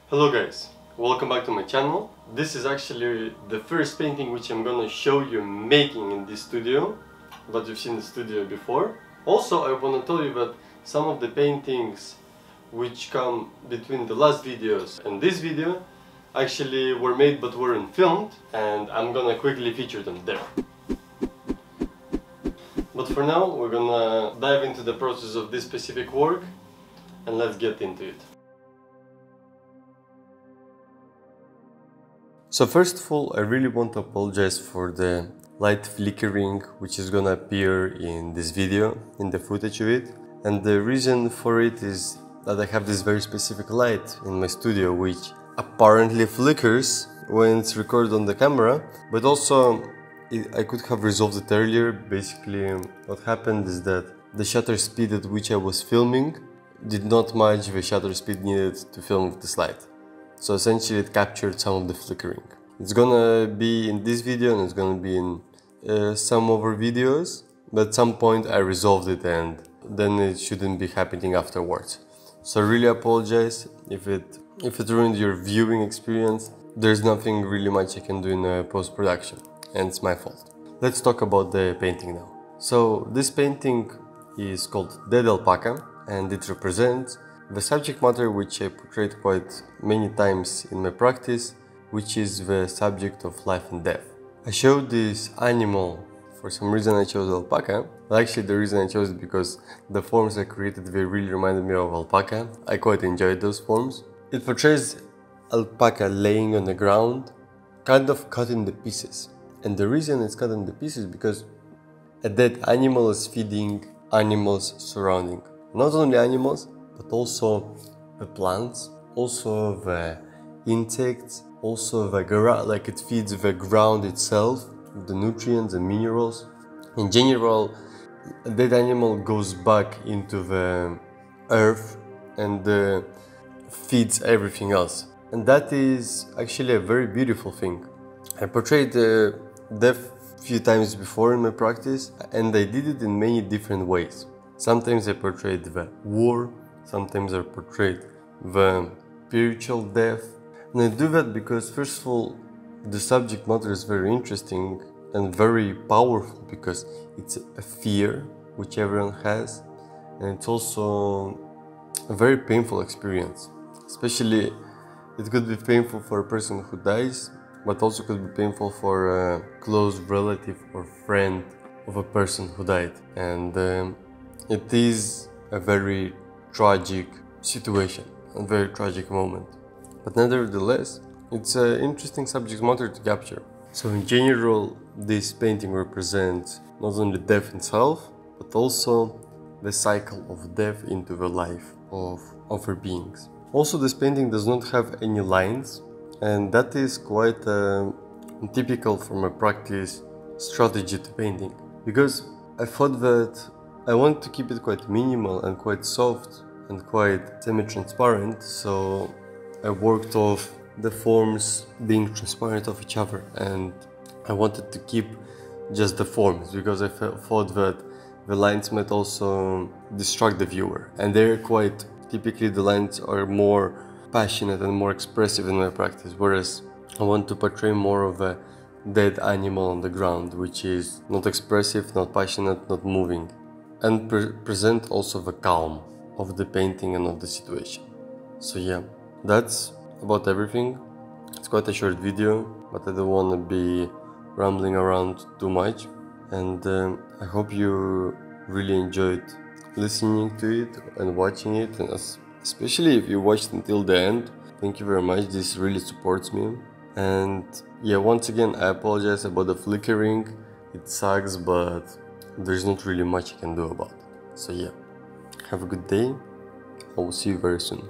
Hello guys, welcome back to my channel. This is actually the first painting which I'm gonna show you making in this studio, but you've seen the studio before. Also, I wanna tell you that some of the paintings which come between the last videos and this video actually were made but weren't filmed, and I'm gonna quickly feature them there. But for now, we're gonna dive into the process of this specific work and let's get into it. So first of all, I really want to apologize for the light flickering which is gonna appear in this video, in the footage of it. And the reason for it is that I have this very specific light in my studio which apparently flickers when it's recorded on the camera, but also I could have resolved it earlier. Basically, what happened is that the shutter speed at which I was filming did not match the shutter speed needed to film with this light. So essentially it captured some of the flickering. It's gonna be in this video and it's gonna be in some other videos, but at some point I resolved it and then it shouldn't be happening afterwards. So I really apologize if it ruined your viewing experience. There's nothing really much I can do in post-production, and it's my fault. Let's talk about the painting now. So this painting is called Dead Alpaca, and it represents the subject matter which I portrayed quite many times in my practice, which is the subject of life and death. I showed this animal, for some reason I chose alpaca. Well, actually the reason I chose it because the forms I created, they really reminded me of alpaca. I quite enjoyed those forms. It portrays alpaca laying on the ground, kind of cut into pieces. And the reason it's cut into pieces is because a dead animal is feeding animals surrounding. Not only animals, but also the plants, also the insects, also the ground, like it feeds the ground itself, the nutrients and minerals. In general, a dead animal goes back into the earth and feeds everything else. And that is actually a very beautiful thing. I portrayed death a few times before in my practice, and I did it in many different ways. Sometimes I portrayed the war, sometimes I portrayed the spiritual death. And I do that because, first of all, the subject matter is very interesting and very powerful because it's a fear which everyone has, and it's also a very painful experience. Especially, it could be painful for a person who dies, but also could be painful for a close relative or friend of a person who died. And it is a very tragic situation, a very tragic moment. But nevertheless, it's an interesting subject matter to capture. So in general, this painting represents not only death itself, but also the cycle of death into the life of other beings. Also, this painting does not have any lines, and that is quite typical from a practice strategy to painting, because I thought that I want to keep it quite minimal and quite soft and quite semi-transparent, so I worked off the forms being transparent of each other, and I wanted to keep just the forms because I thought that the lines might also distract the viewer, and they're quite typically, the lines are more passionate and more expressive in my practice, whereas I want to portray more of a dead animal on the ground, which is not expressive, not passionate, not moving, and present also the calm of the painting and of the situation. So yeah, that's about everything. It's quite a short video, but I don't want to be rambling around too much, and I hope you really enjoyed listening to it and watching it, and especially if you watched until the end. Thank you very much, this really supports me. And yeah, once again, I apologize about the flickering. It sucks, but there's not really much I can do about it. So yeah, have a good day. I will see you very soon.